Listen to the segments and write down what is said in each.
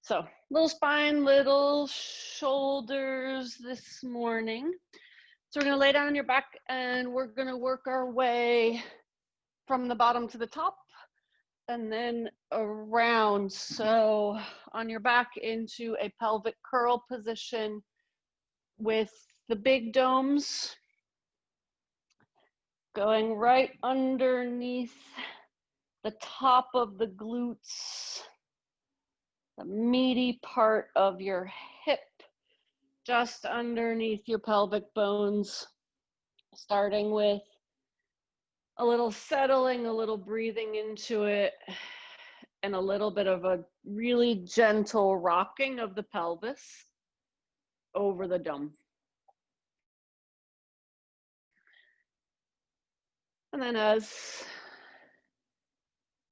So little spine, little shoulders this morning. So we're gonna lay down on your back and we're gonna work our way from the bottom to the top and then around. So on your back into a pelvic curl position with the big domes going right underneath the top of the glutes, the meaty part of your hip, just underneath your pelvic bones, starting with a little settling, a little breathing into it, and a little bit of a really gentle rocking of the pelvis over the dome. And then as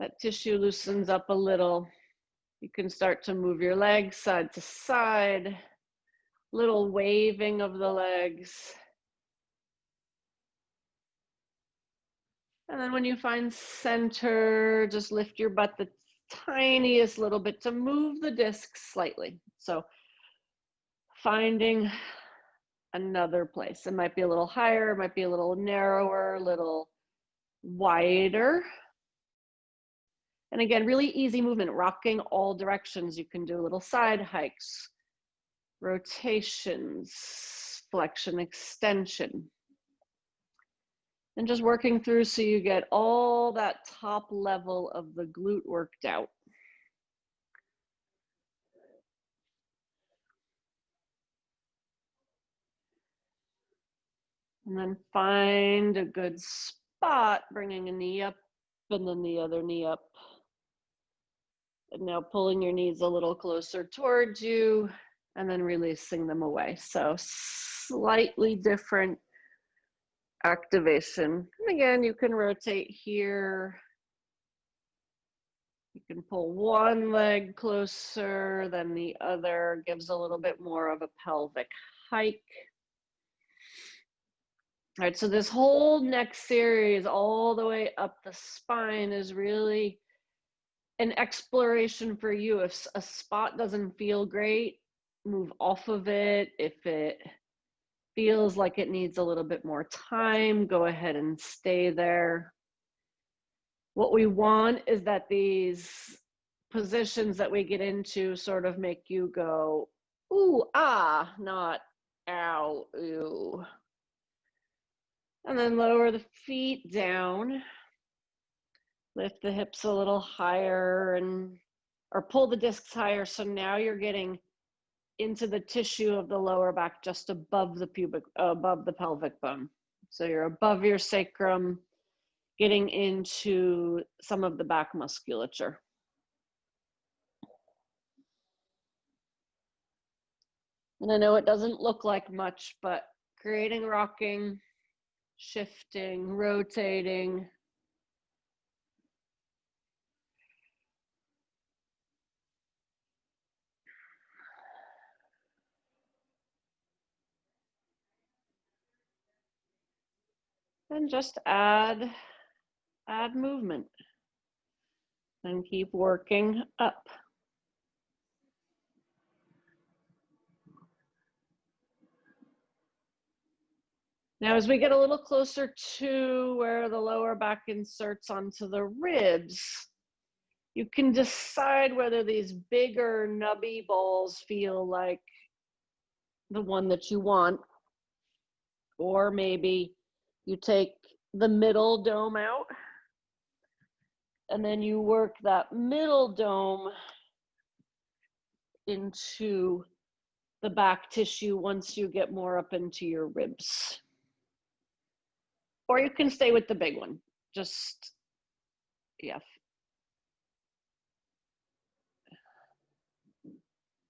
that tissue loosens up a little, you can start to move your legs side to side, little waving of the legs. And then when you find center, just lift your butt the tiniest little bit to move the disc slightly. So finding another place. It might be a little higher, it might be a little narrower, a little wider. And again, really easy movement, rocking all directions. You can do little side hikes, rotations, flexion, extension. And just working through so you get all that top level of the glute worked out. And then find a good spot, bringing a knee up and then the other knee up. And now pulling your knees a little closer towards you and then releasing them away. So slightly different activation. And again, you can rotate here. You can pull one leg closer than the other, gives a little bit more of a pelvic hike. All right, so this whole neck series all the way up the spine is really an exploration for you. If a spot doesn't feel great, move off of it. If it feels like it needs a little bit more time, go ahead and stay there. What we want is that these positions that we get into sort of make you go, ooh, ah, not ow, ew. And then lower the feet down. Lift the hips a little higher or pull the discs higher. So now you're getting into the tissue of the lower back just above the pelvic bone. So you're above your sacrum, getting into some of the back musculature. And I know it doesn't look like much, but creating rocking, shifting, rotating. And just add movement and keep working up. Now, as we get a little closer to where the lower back inserts onto the ribs, you can decide whether these bigger nubby balls feel like the one that you want, or maybe you take the middle dome out and then you work that middle dome into the back tissue once you get more up into your ribs. Or you can stay with the big one, just, yeah.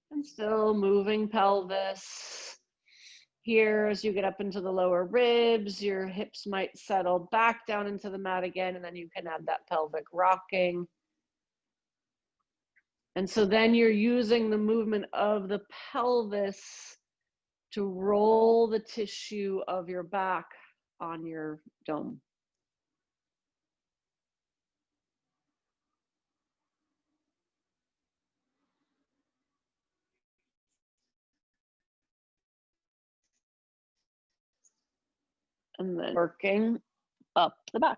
And still moving pelvis. Here, as you get up into the lower ribs, your hips might settle back down into the mat again, and then you can add that pelvic rocking. And so then you're using the movement of the pelvis to roll the tissue of your back on your dome. And then working up the back.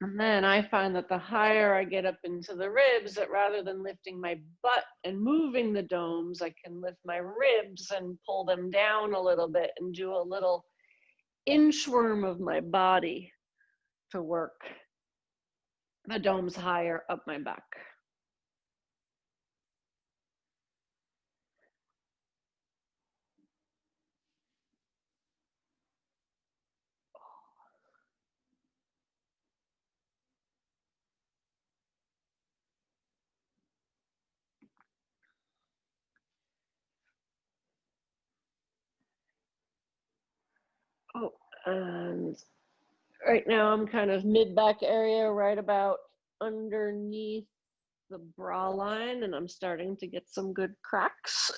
And then I find that the higher I get up into the ribs, that rather than lifting my butt and moving the domes, I can lift my ribs and pull them down a little bit and do a little inchworm of my body to work the domes higher up my back. Oh, and right now I'm kind of mid-back area, right about underneath the bra line, and I'm starting to get some good cracks.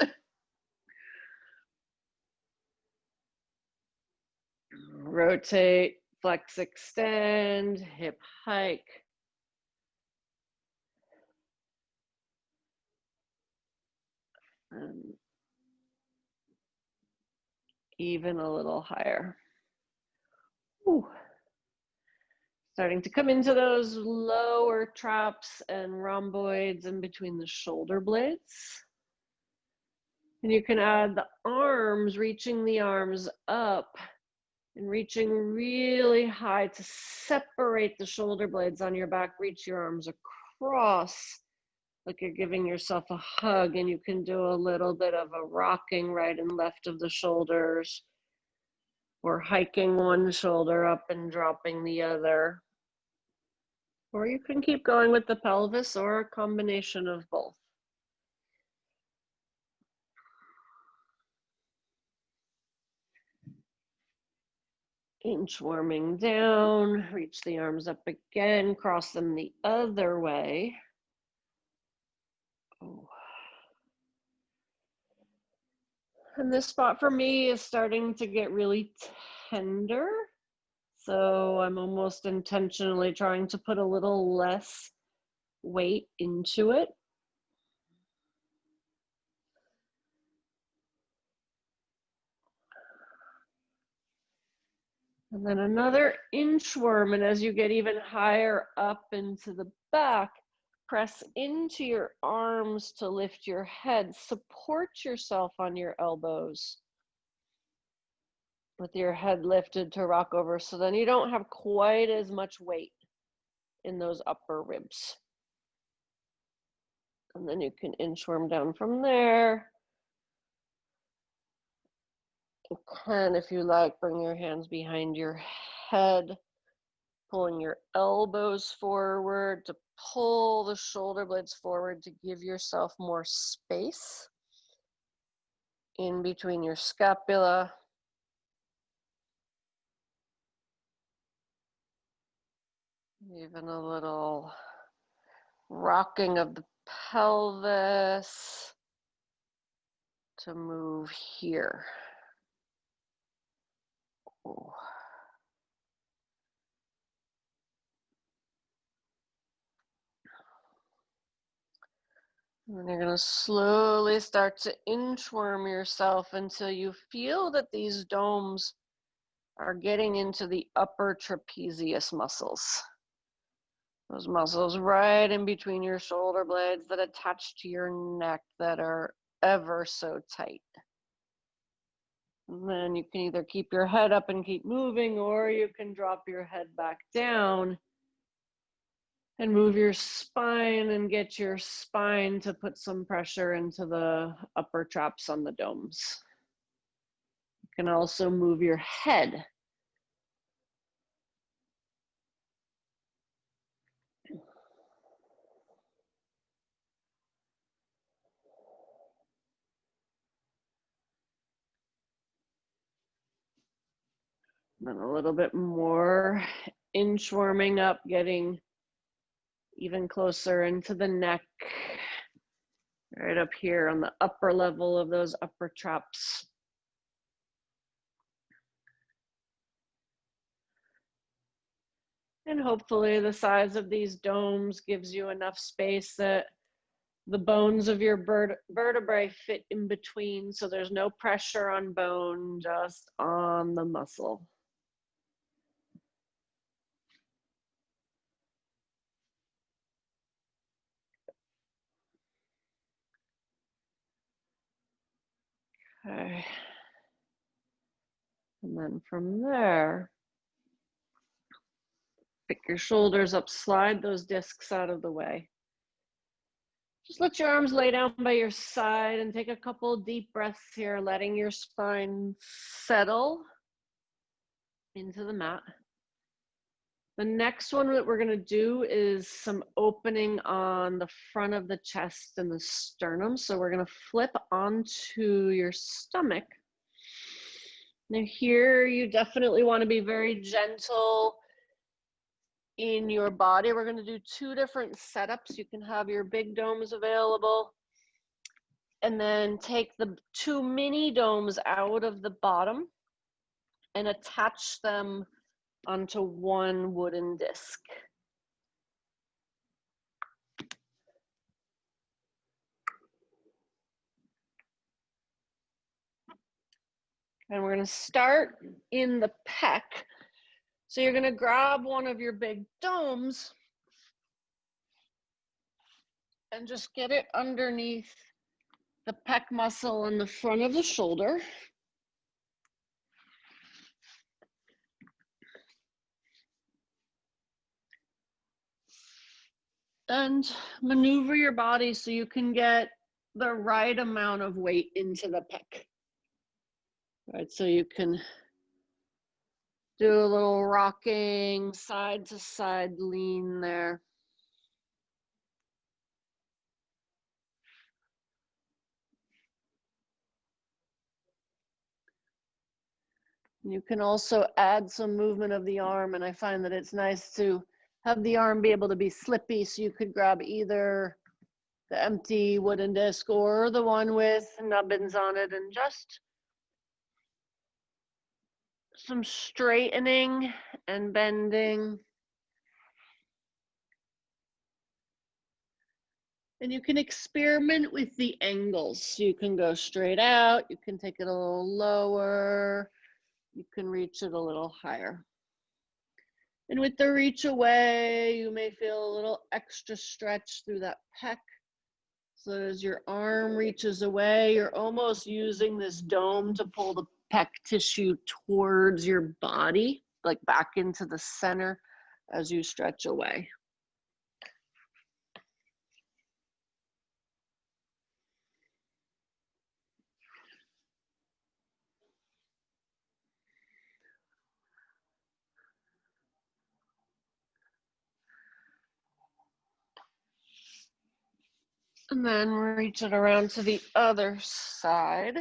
Rotate, flex, extend, hip hike. And even a little higher. Ooh. Starting to come into those lower traps and rhomboids in between the shoulder blades. And you can add the arms, reaching the arms up and reaching really high to separate the shoulder blades on your back. Reach your arms across like you're giving yourself a hug, and you can do a little bit of a rocking right and left of the shoulders, or hiking one shoulder up and dropping the other. Or you can keep going with the pelvis, or a combination of both. Inchworming down, reach the arms up again, cross them the other way. Oh. And this spot for me is starting to get really tender. So I'm almost intentionally trying to put a little less weight into it. And then another inchworm, and as you get even higher up into the back, press into your arms to lift your head. Support yourself on your elbows with your head lifted to rock over, so then you don't have quite as much weight in those upper ribs. And then you can inchworm down from there. You can, if you like, bring your hands behind your head, pulling your elbows forward to pull the shoulder blades forward to give yourself more space in between your scapula. Even a little rocking of the pelvis to move here. Ooh. And you're going to slowly start to inchworm yourself until you feel that these domes are getting into the upper trapezius muscles. Those muscles right in between your shoulder blades that attach to your neck that are ever so tight. And then you can either keep your head up and keep moving, or you can drop your head back down and move your spine and get your spine to put some pressure into the upper traps on the domes. You can also move your head. Then a little bit more inchworming up, getting even closer into the neck, right up here on the upper level of those upper traps. And hopefully the size of these domes gives you enough space that the bones of your vertebrae fit in between, so there's no pressure on bone, just on the muscle. Okay. And then from there, pick your shoulders up, slide those discs out of the way. Just let your arms lay down by your side and take a couple deep breaths here, letting your spine settle into the mat. The next one that we're going to do is some opening on the front of the chest and the sternum. So we're going to flip onto your stomach. Now here, you definitely want to be very gentle in your body. We're going to do two different setups. You can have your big domes available and then take the two mini domes out of the bottom and attach them onto one wooden disc. And we're going to start in the pec. So you're going to grab one of your big domes and just get it underneath the pec muscle in the front of the shoulder. And maneuver your body so you can get the right amount of weight into the pec. Right, so you can do a little rocking side to side lean there. You can also add some movement of the arm, and I find that it's nice to have the arm be able to be slippy, so you could grab either the empty wooden disc or the one with nubbins on it, and just some straightening and bending. And you can experiment with the angles. You can go straight out, you can take it a little lower, you can reach it a little higher. And with the reach away, you may feel a little extra stretch through that pec. So as your arm reaches away, you're almost using this dome to pull the pec tissue towards your body, like back into the center as you stretch away. And then reach it around to the other side.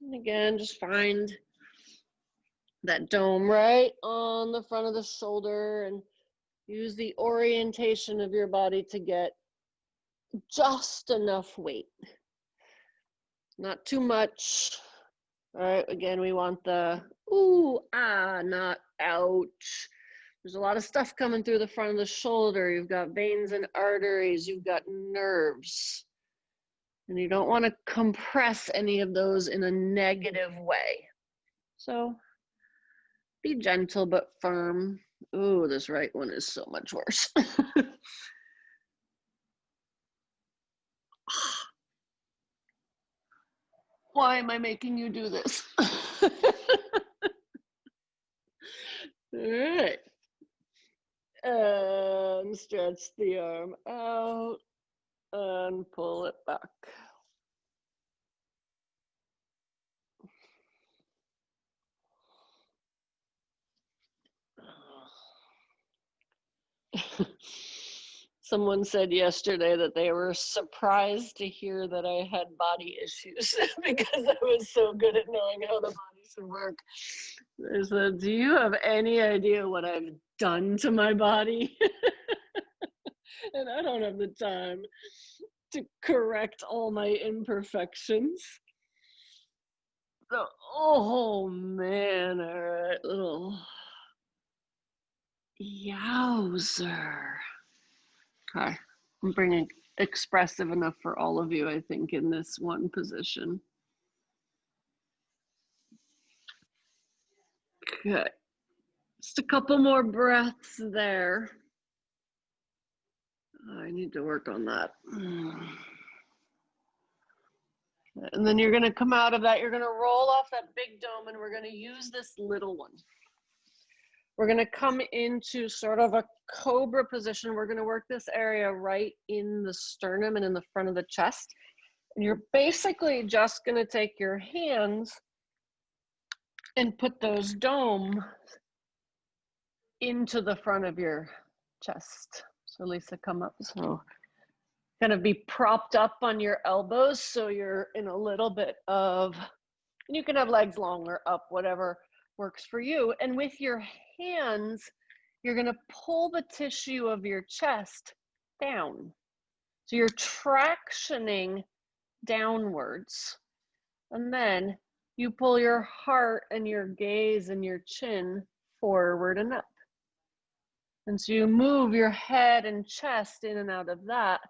And again, just find that dome right on the front of the shoulder and use the orientation of your body to get just enough weight. Not too much. All right, again, we want the ooh, ah, not ouch. There's a lot of stuff coming through the front of the shoulder. You've got veins and arteries, you've got nerves. And you don't want to compress any of those in a negative way. So be gentle but firm. Ooh, this right one is so much worse. Why am I making you do this? All right. And stretch the arm out and pull it back. Someone said yesterday that they were surprised to hear that I had body issues because I was so good at knowing how the body should work. I said, do you have any idea what I've done to my body? And I don't have the time to correct all my imperfections. So, oh man, all right, little yowzer. Okay, I'm bringing expressive enough for all of you, I think, in this one position. Okay, just a couple more breaths there. I need to work on that. And then you're going to come out of that. You're going to roll off that big dome, and we're going to use this little one. We're going to come into sort of a cobra position. We're going to work this area right in the sternum and in the front of the chest. And you're basically just going to take your hands and put those domes into the front of your chest. So Lisa, come up. So kind of be propped up on your elbows, so you're in a little bit of, and you can have legs long or up, whatever works for you. And with your hands, you're going to pull the tissue of your chest down. So you're tractioning downwards. And then you pull your heart and your gaze and your chin forward and up. And so you move your head and chest in and out of that.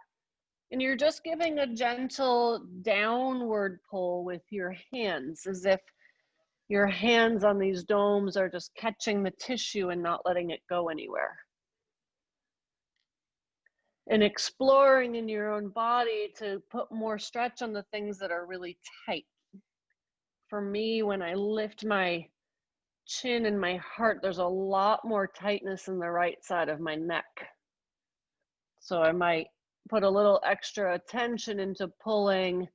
And you're just giving a gentle downward pull with your hands, as if your hands on these domes are just catching the tissue and not letting it go anywhere. And exploring in your own body to put more stretch on the things that are really tight. For me, when I lift my chin and my heart, there's a lot more tightness in the right side of my neck. So I might put a little extra attention into pulling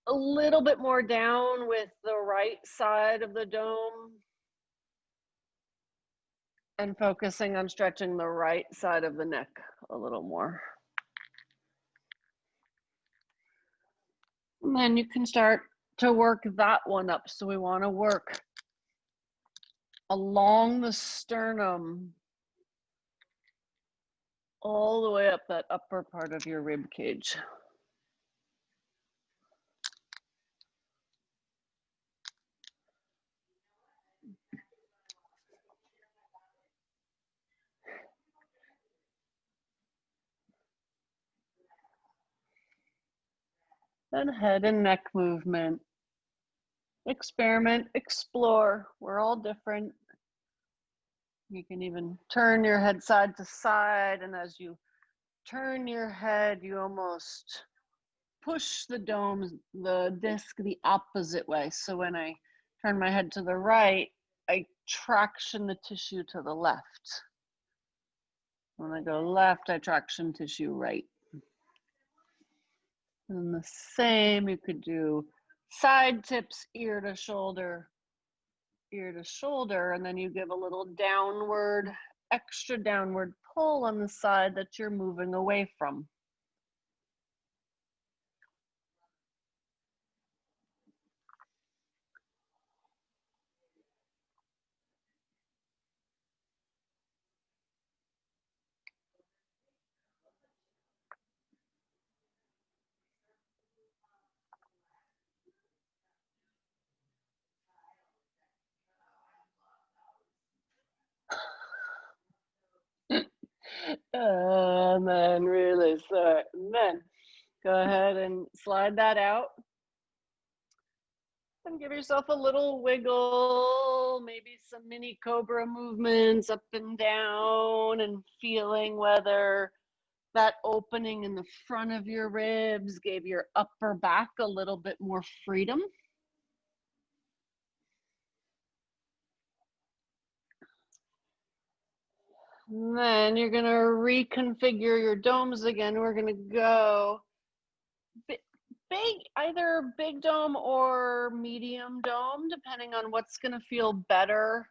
a little bit more down with the right side of the dome and focusing on stretching the right side of the neck a little more. And then you can start to work that one up. So we want to work along the sternum all the way up that upper part of your rib cage. Then head and neck movement. Experiment, explore. We're all different. You can even turn your head side to side, and as you turn your head, you almost push the dome, the disc, the opposite way. So when I turn my head to the right, I traction the tissue to the left. When I go left, I traction tissue right. And the same, you could do side tips, ear to shoulder, and then you give a little downward, extra downward pull on the side that you're moving away from. And then release that. And then go ahead and slide that out. And give yourself a little wiggle, maybe some mini cobra movements up and down, and feeling whether that opening in the front of your ribs gave your upper back a little bit more freedom. And then you're going to reconfigure your domes again. We're going to go big, either big dome or medium dome, depending on what's going to feel better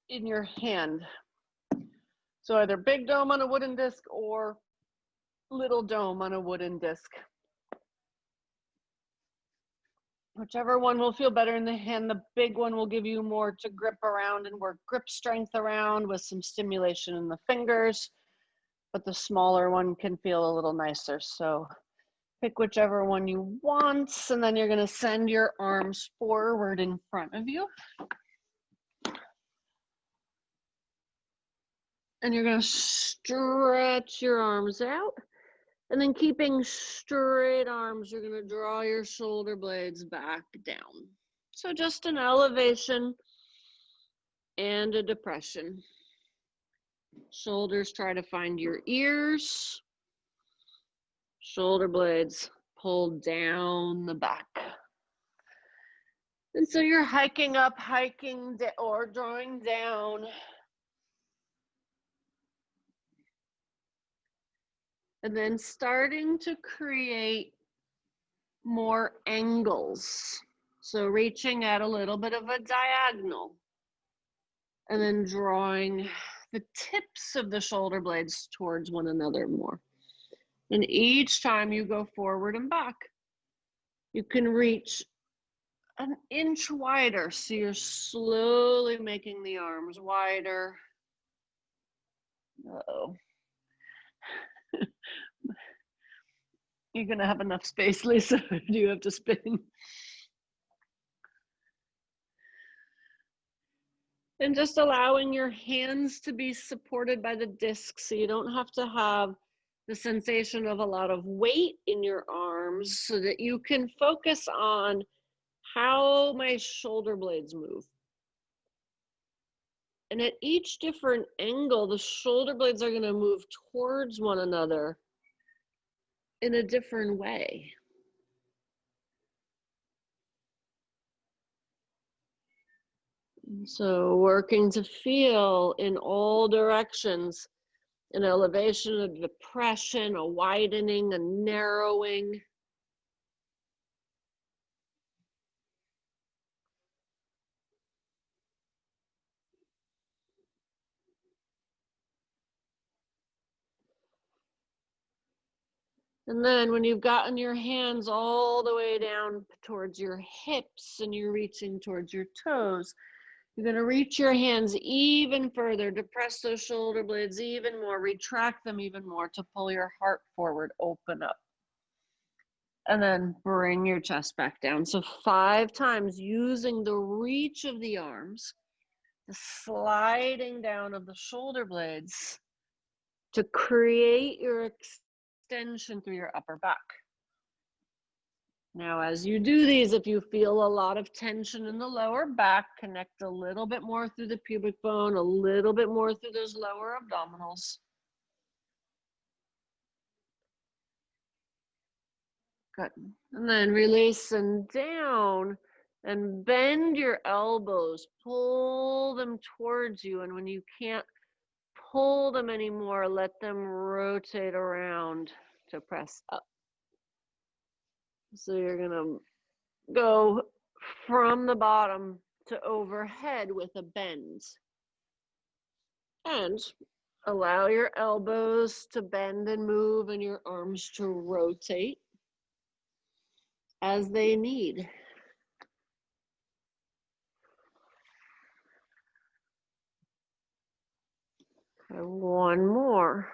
in your hand. So either big dome on a wooden disc or little dome on a wooden disc. Whichever one will feel better in the hand. The big one will give you more to grip around and work grip strength around with some stimulation in the fingers. but the smaller one can feel a little nicer. So pick whichever one you want, and then you're going to send your arms forward in front of you. And you're going to stretch your arms out. And then keeping straight arms, you're going to draw your shoulder blades back down. So just an elevation and a depression. Shoulders try to find your ears. Shoulder blades pull down the back. And so you're hiking up, hiking or drawing down. And then starting to create more angles. So reaching at a little bit of a diagonal. And then drawing the tips of the shoulder blades towards one another more. And each time you go forward and back, you can reach an inch wider. So you're slowly making the arms wider. Uh-oh. You're going to have enough space, Lisa. Do you have to spin? And just allowing your hands to be supported by the disc, so you don't have to have the sensation of a lot of weight in your arms, so that you can focus on how my shoulder blades move. And at each different angle, the shoulder blades are going to move towards one another in a different way. So working to feel in all directions, an elevation, a depression, a widening, a narrowing. And then when you've gotten your hands all the way down towards your hips and you're reaching towards your toes, you're going to reach your hands even further, depress those shoulder blades even more, retract them even more to pull your heart forward, open up. And then bring your chest back down. So 5 times using the reach of the arms, the sliding down of the shoulder blades to create your extension through your upper back. Now, as you do these, if you feel a lot of tension in the lower back, connect a little bit more through the pubic bone, a little bit more through those lower abdominals. Good. And then release and down and bend your elbows, pull them towards you. And when you can't pull them anymore, let them rotate around to press up. So you're going to go from the bottom to overhead with a bend. And allow your elbows to bend and move and your arms to rotate as they need. And one more.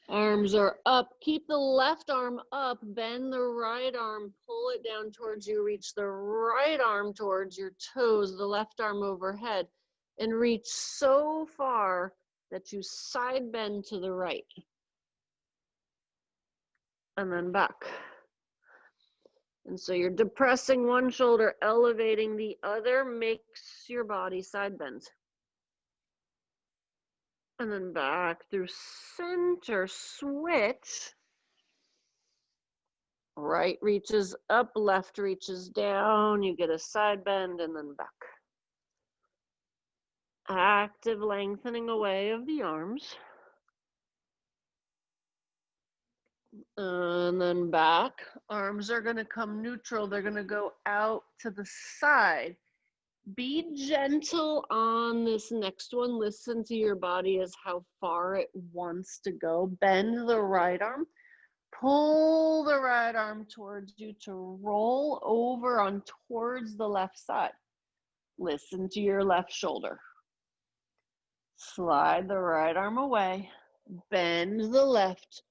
Arms are up. Keep the left arm up. Bend the right arm. Pull it down towards you. Reach the right arm towards your toes, the left arm overhead, and reach so far that you side bend to the right. And then back. And so you're depressing one shoulder, elevating the other, makes your body side bend. And then back through center, switch. Right reaches up, left reaches down. You get a side bend and then back. Active lengthening away of the arms. And then back. Arms are going to come neutral. They're going to go out to the side. Be gentle on this next one. Listen to your body as how far it wants to go. Bend the right arm. Pull the right arm towards you to roll over on towards the left side. Listen to your left shoulder. Slide the right arm away, bend the left,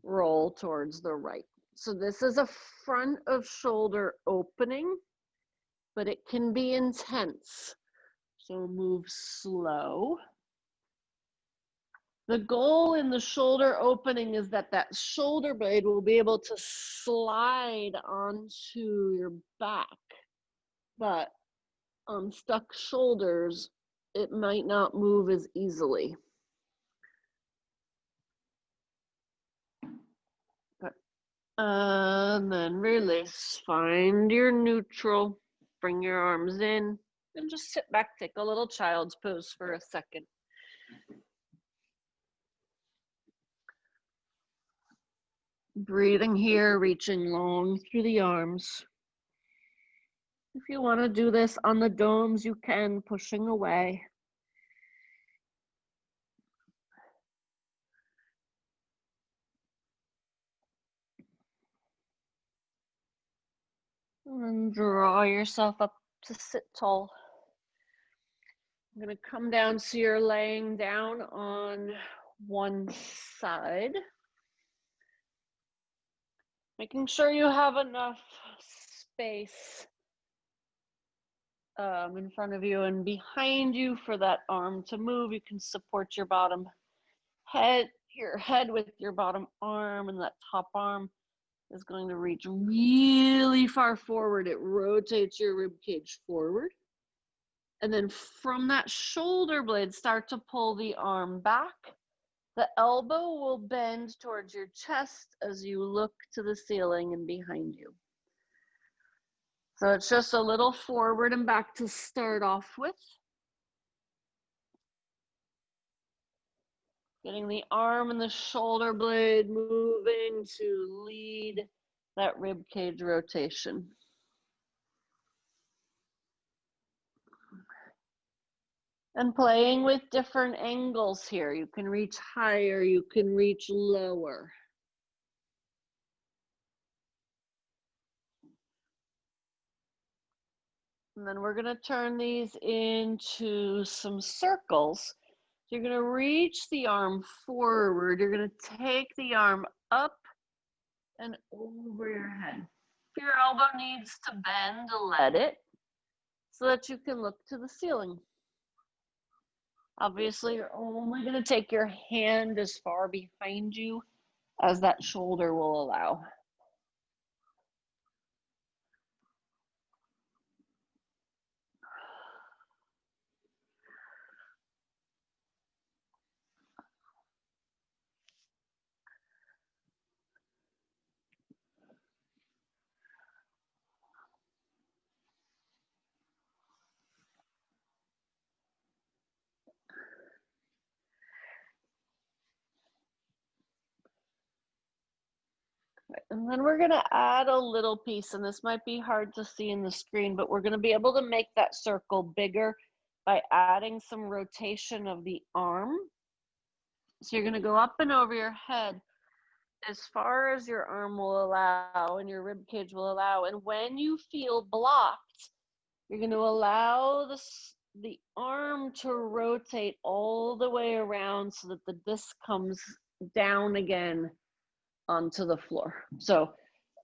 roll towards the right. So this is a front of shoulder opening, but it can be intense. So move slow. The goal in the shoulder opening is that that shoulder blade will be able to slide onto your back, but on stuck shoulders, it might not move as easily. And then release, find your neutral, bring your arms in, and just sit back, take a little child's pose for a second. Breathing here, reaching long through the arms. If you want to do this on the domes, you can, pushing away. And draw yourself up to sit tall. I'm going to come down so you're laying down on one side. Making sure you have enough space in front of you and behind you for that arm to move. You can support your bottom head, your head with your bottom arm, and that top arm is going to reach really far forward. It rotates your rib cage forward. And then from that shoulder blade, start to pull the arm back. The elbow will bend towards your chest as you look to the ceiling and behind you. So it's just a little forward and back to start off with. Getting the arm and the shoulder blade moving to lead that rib cage rotation. And playing with different angles here. You can reach higher, you can reach lower. And then we're going to turn these into some circles. You're going to reach the arm forward. You're going to take the arm up and over your head. If your elbow needs to bend, let it, so that you can look to the ceiling. Obviously, you're only going to take your hand as far behind you as that shoulder will allow. And then we're going to add a little piece, and this might be hard to see in the screen, but we're going to be able to make that circle bigger by adding some rotation of the arm. So you're going to go up and over your head as far as your arm will allow and your rib cage will allow. And when you feel blocked, you're going to allow the arm to rotate all the way around so that the disc comes down again onto the floor. So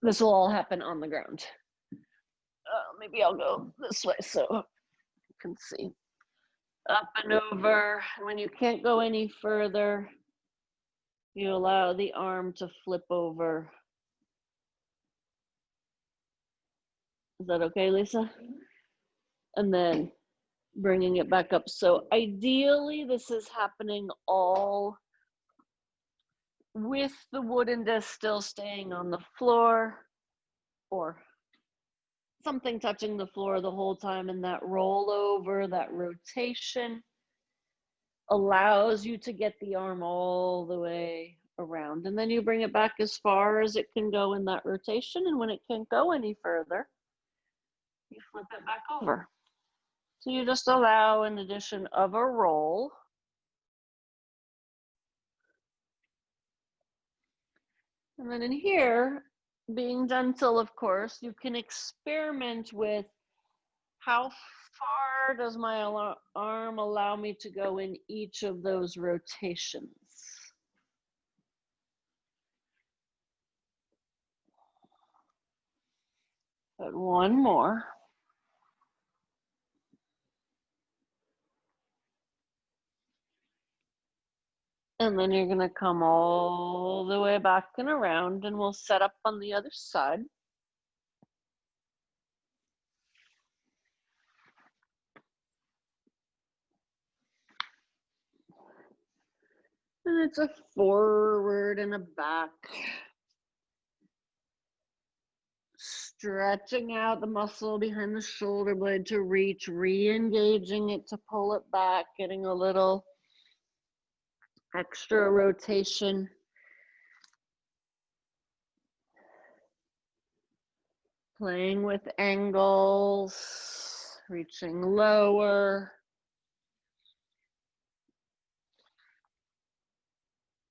this will all happen on the ground. Maybe I'll go this way so you can see. Up and over. When you can't go any further, you allow the arm to flip over. Is that okay, Lisa? And then bringing it back up. So ideally, this is happening all with the wooden disc still staying on the floor, or something touching the floor the whole time, and that rollover, that rotation allows you to get the arm all the way around. And then you bring it back as far as it can go in that rotation, and when it can't go any further, you flip it back over. So you just allow an addition of a roll. And then in here, being gentle, of course, you can experiment with How far does my arm allow me to go in each of those rotations? But one more. And then you're gonna come all the way back and around, and we'll set up on the other side. And it's a forward and a back. Stretching out the muscle behind the shoulder blade to reach, re-engaging it to pull it back, getting a little extra rotation. Playing with angles, reaching lower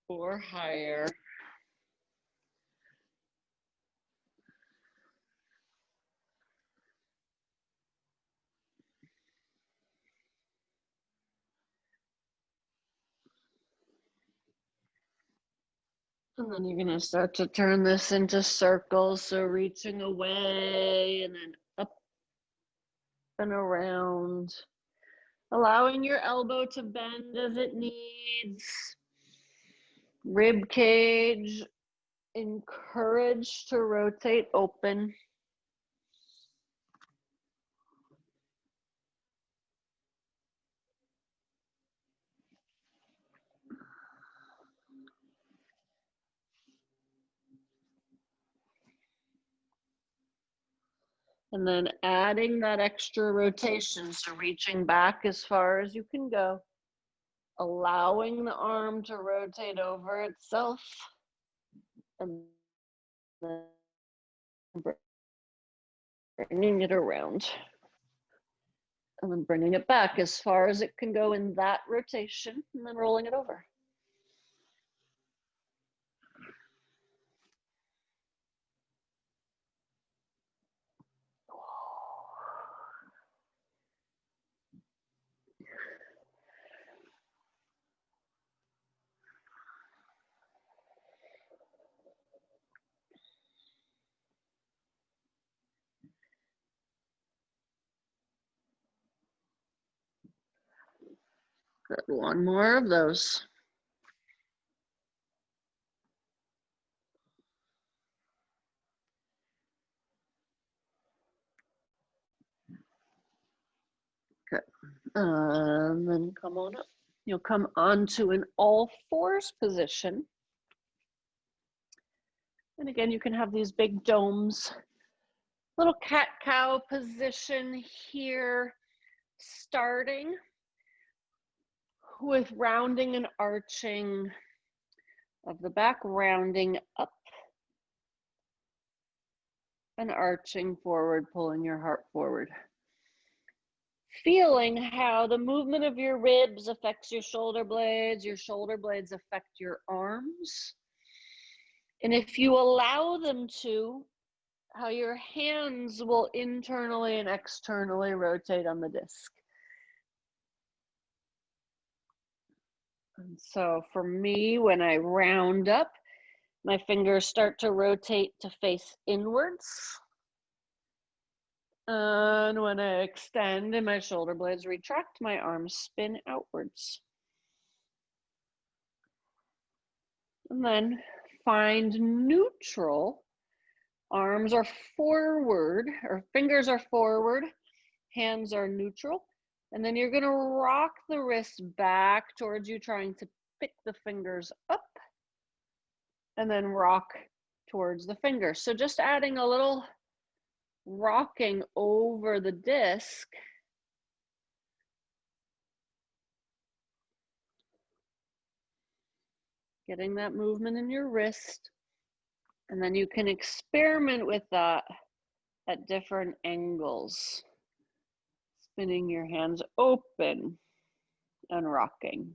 or higher. And then you're gonna start to turn this into circles. So reaching away and then up and around. Allowing your elbow to bend as it needs. Rib cage encouraged to rotate open. And then adding that extra rotation, so reaching back as far as you can go, allowing the arm to rotate over itself, and then bringing it around. And then bringing it back as far as it can go in that rotation, and then rolling it over. Good, one more of those. Good. And then come on up. You'll come onto an all fours position. And again, you can have these big domes. Little cat-cow position here, starting with rounding and arching of the back, rounding up and arching forward, pulling your heart forward. Feeling how the movement of your ribs affects your shoulder blades affect your arms. And if you allow them to, how your hands will internally and externally rotate on the disc. And so for me, when I round up, my fingers start to rotate to face inwards. And when I extend and my shoulder blades retract, my arms spin outwards. And then find neutral. Arms are forward, or fingers are forward, hands are neutral. And then you're gonna rock the wrists back towards you, trying to pick the fingers up, and then rock towards the fingers. So just adding a little rocking over the disc. Getting that movement in your wrist. And then you can experiment with that at different angles. Spinning your hands open and rocking.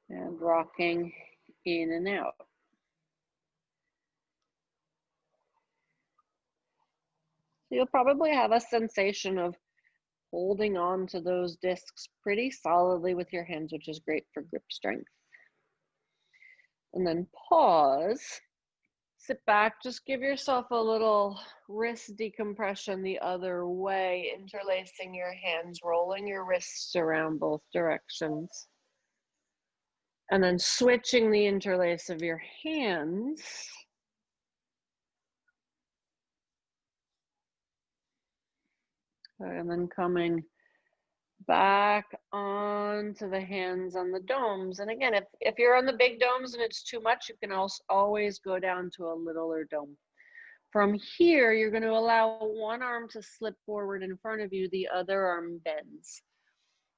And rocking in and out. So you'll probably have a sensation of holding on to those discs pretty solidly with your hands, which is great for grip strength. And then pause, sit back, just give yourself a little wrist decompression the other way, interlacing your hands, rolling your wrists around both directions. And then switching the interlace of your hands. And then coming back onto the hands on the domes. And again, if you're on the big domes and it's too much, you can also always go down to a littler dome. From here, you're going to allow one arm to slip forward in front of you, the other arm bends.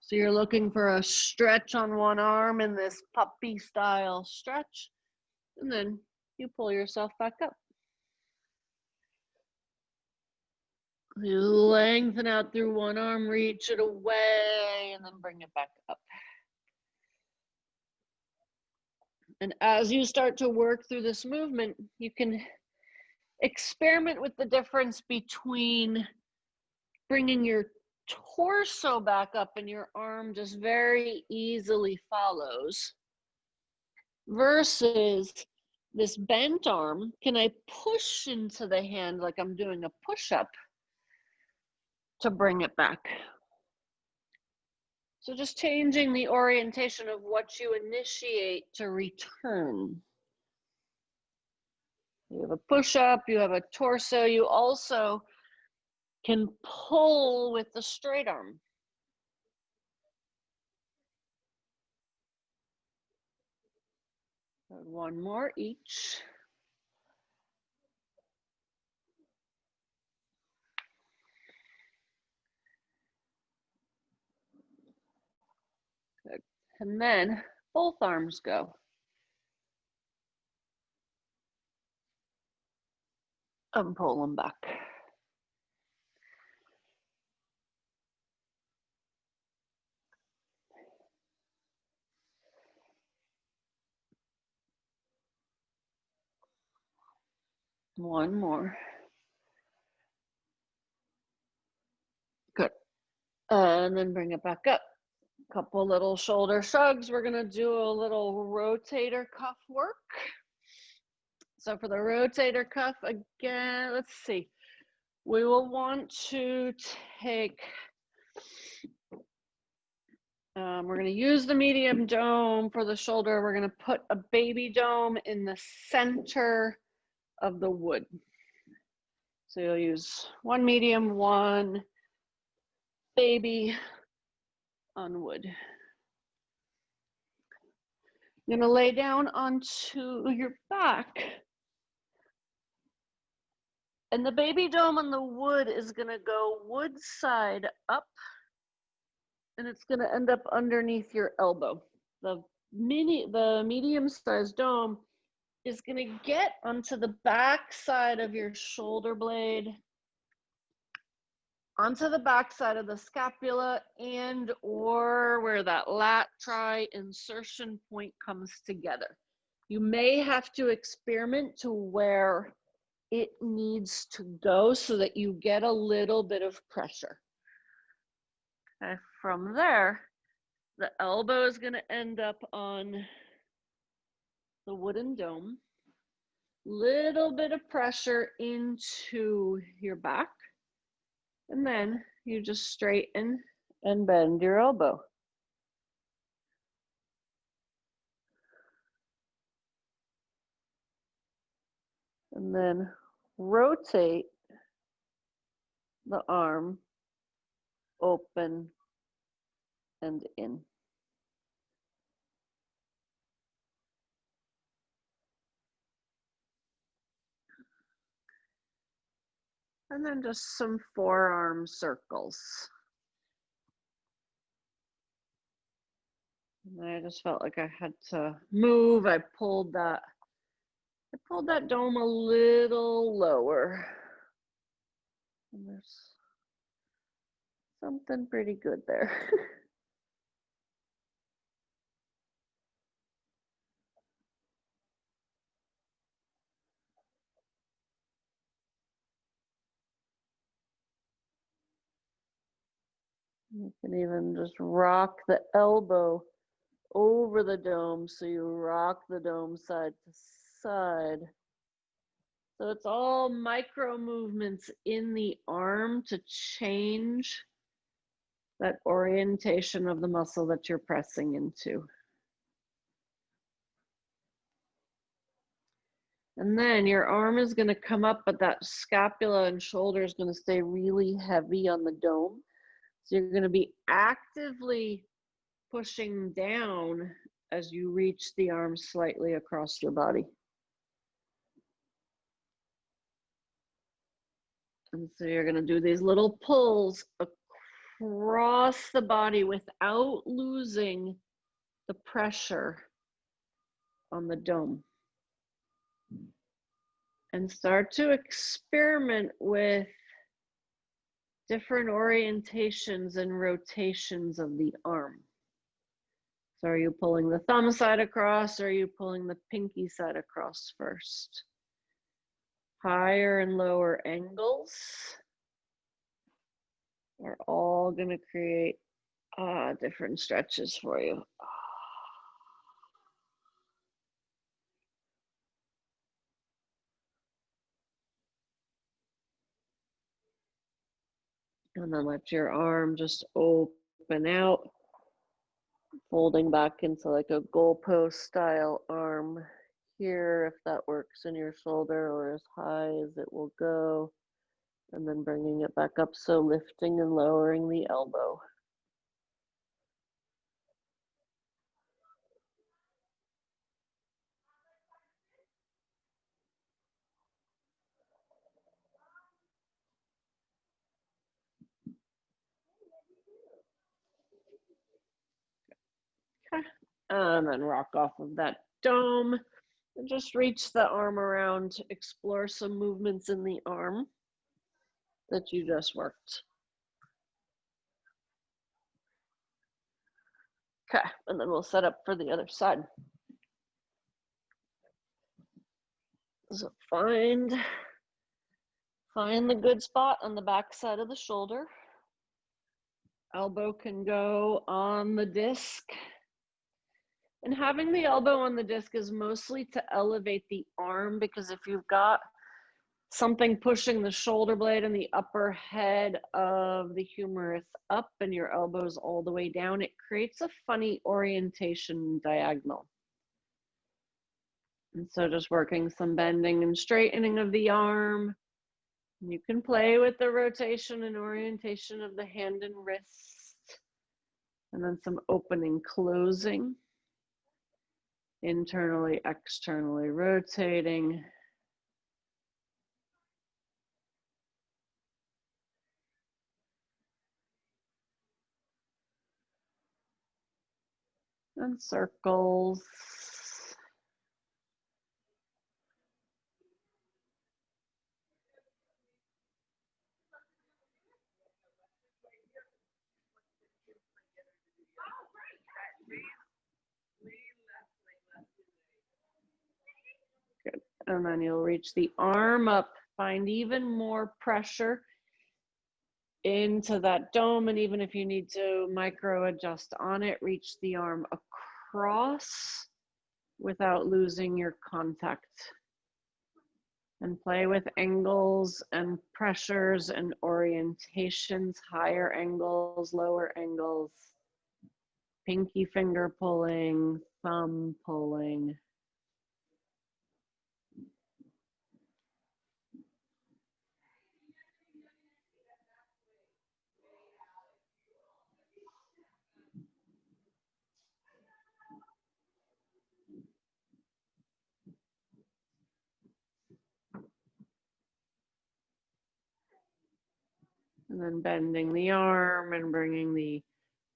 So you're looking for a stretch on one arm in this puppy style stretch, and then you pull yourself back up. You lengthen out through one arm, reach it away, and then bring it back up. And as you start to work through this movement, you can experiment with the difference between bringing your torso back up and your arm just very easily follows versus this bent arm. Can I push into the hand like I'm doing a push-up to bring it back? So just changing the orientation of what you initiate to return. You have a push-up, you have a torso, you also can pull with the straight arm. One more each. Good. And then both arms go. And pull them back. One more. Good. And then bring it back up. Couple little shoulder shrugs. We're gonna do a little rotator cuff work. So for the rotator cuff, again, let's see. We will want to take, we're gonna use the medium dome for the shoulder. We're gonna put a baby dome in the center of the wood. So you'll use one medium, one baby on wood. You're gonna lay down onto your back. And the baby dome on the wood is gonna go wood side up, and it's gonna end up underneath your elbow. The medium-sized dome is gonna get onto the back side of your shoulder blade, onto the back side of the scapula, and or where that lat tri insertion point comes together. You may have to experiment to where it needs to go so that you get a little bit of pressure. Okay, from there, the elbow is going to end up on the wooden dome. Little bit of pressure into your back. And then you just straighten and bend your elbow. And then rotate the arm open and in. And then just some forearm circles. And I just felt like I had to move. I pulled that dome a little lower. And there's something pretty good there. You can even just rock the elbow over the dome, so you rock the dome side to side. So it's all micro movements in the arm to change that orientation of the muscle that you're pressing into. And then your arm is going to come up, but that scapula and shoulder is going to stay really heavy on the dome. So you're going to be actively pushing down as you reach the arm slightly across your body. And so you're going to do these little pulls across the body without losing the pressure on the dome. And start to experiment with different orientations and rotations of the arm. So are you pulling the thumb side across, or are you pulling the pinky side across first? Higher and lower angles are all going to create different stretches for you. And then let your arm just open out, folding back into like a goalpost style arm here, if that works in your shoulder, or as high as it will go. And then bringing it back up, so lifting and lowering the elbow. Okay. And then rock off of that dome and just reach the arm around, explore some movements in the arm that you just worked. Okay, and then we'll set up for the other side. So find the good spot on the back side of the shoulder. Elbow can go on the disc. And having the elbow on the disc is mostly to elevate the arm, because if you've got something pushing the shoulder blade and the upper head of the humerus up and your elbows all the way down, it creates a funny orientation diagonal. And so just working some bending and straightening of the arm. You can play with the rotation and orientation of the hand and wrist. And then some opening, closing. Internally, externally rotating. And circles. Good. And then you'll reach the arm up, find even more pressure into that dome, and even if you need to micro adjust on it, reach the arm across without losing your contact. And play with angles and pressures and orientations, higher angles, lower angles, pinky finger pulling, thumb pulling. And then bending the arm and bringing the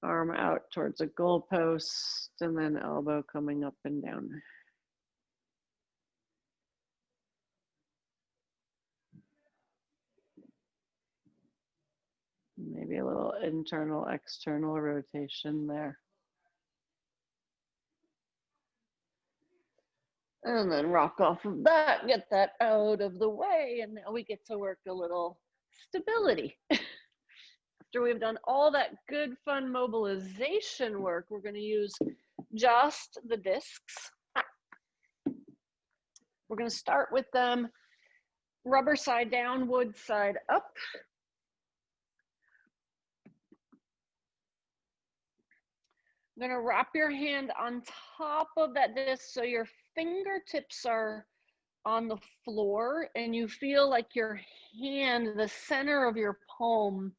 arm out towards a goalpost, and then elbow coming up and down. Maybe a little internal, external rotation there. And then rock off of that, get that out of the way, and now we get to work a little stability. after we've done all that good, fun mobilization work, we're going to use just the discs. We're going to start with them rubber side down, wood side up. I'm going to wrap your hand on top of that disc so your fingertips are on the floor and you feel like your hand, the center of your palm,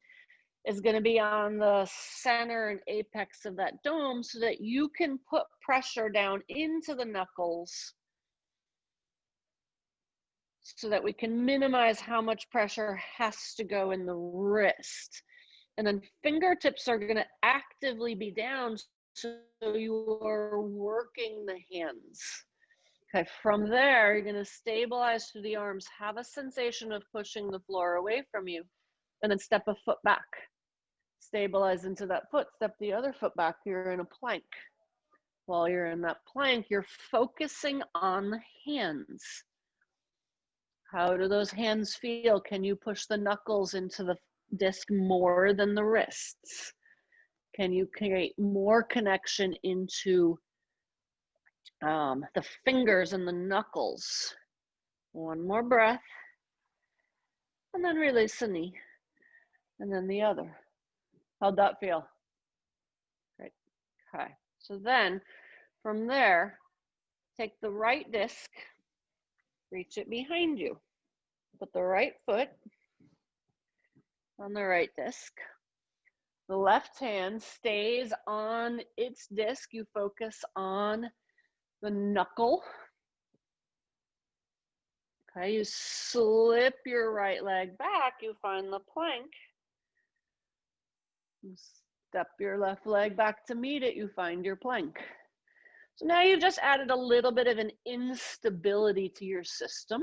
is going to be on the center and apex of that dome so that you can put pressure down into the knuckles so that we can minimize how much pressure has to go in the wrist. And then fingertips are going to actively be down so you are working the hands. Okay, from there, you're going to stabilize through the arms, have a sensation of pushing the floor away from you, and then step a foot back. Stabilize into that foot, step the other foot back, you're in a plank. While you're in that plank, you're focusing on the hands. How do those hands feel? Can you push the knuckles into the disc more than the wrists? Can you create more connection into the fingers and the knuckles? One more breath, and then release the knee, and then the other. How'd that feel? Great. Okay. So then from there, take the right disc, reach it behind you. Put the right foot on the right disc. The left hand stays on its disc. You focus on the knuckle. Okay, you slip your right leg back, you find the plank. You step your left leg back to meet it, you find your plank. So now you've just added a little bit of an instability to your system.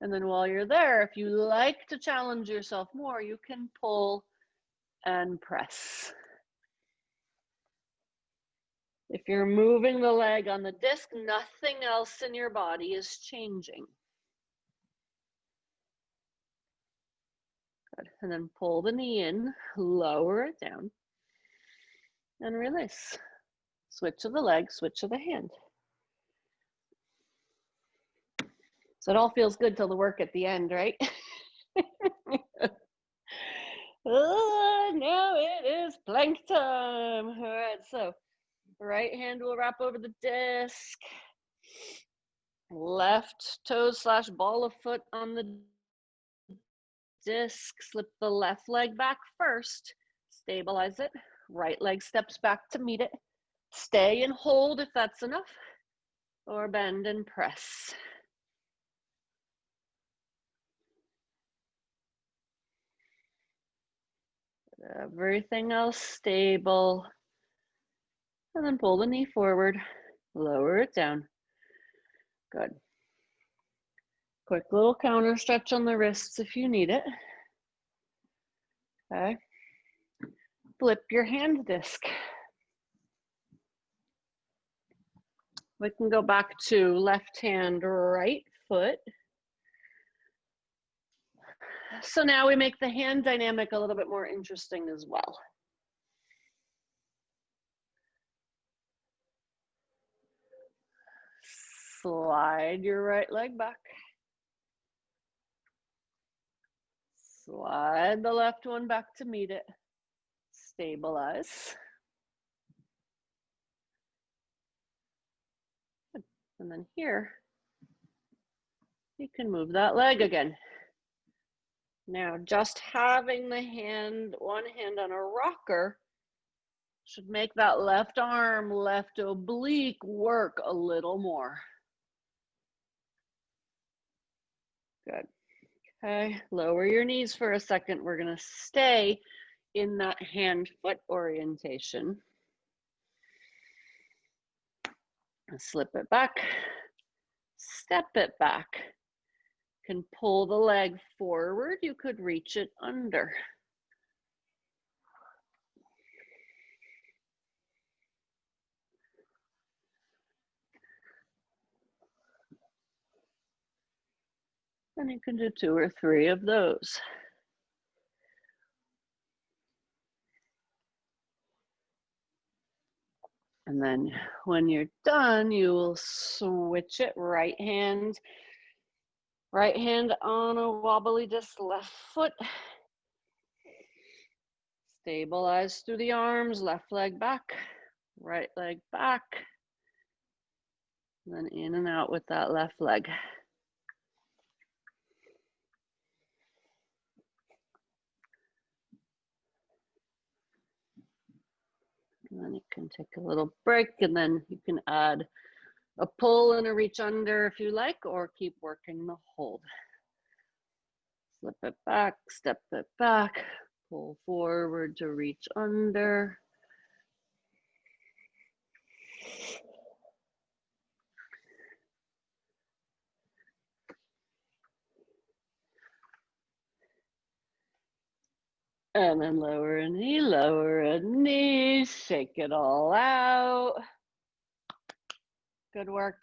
And then while you're there, if you like to challenge yourself more, you can pull and press. If you're moving the leg on the disc, nothing else in your body is changing. Good. And then pull the knee in, lower it down, and release. Switch of the leg, switch of the hand. So it all feels good till the work at the end, right? Oh, now it is plank time. All right, so right hand will wrap over the disc. Left toe / ball of foot on the disc. Slip the left leg back first. Stabilize it. Right leg steps back to meet it. Stay and hold if that's enough. Or bend and press. Everything else stable. And then pull the knee forward, lower it down. Good. Quick little counter stretch on the wrists if you need it. Okay. Flip your hand disc. We can go back to left hand, right foot. So now we make the hand dynamic a little bit more interesting as well. Slide your right leg back. Slide the left one back to meet it. Stabilize. And then here, you can move that leg again. Now, just having the hand, one hand on a rocker should make that left arm, left oblique work a little more. Good. Okay, lower your knees for a second. We're going to stay in that hand-foot orientation. Slip it back, step it back. You can pull the leg forward. You could reach it under. And you can do 2 or 3 of those. And then when you're done, you will switch it right hand on a wobbly disc, left foot. Stabilize through the arms, left leg back, right leg back. And then in and out with that left leg. And then you can take a little break, and then you can add a pull and a reach under if you like, or keep working the hold. Slip it back, step it back, pull forward to reach under. And then lower a knee, shake it all out. Good work.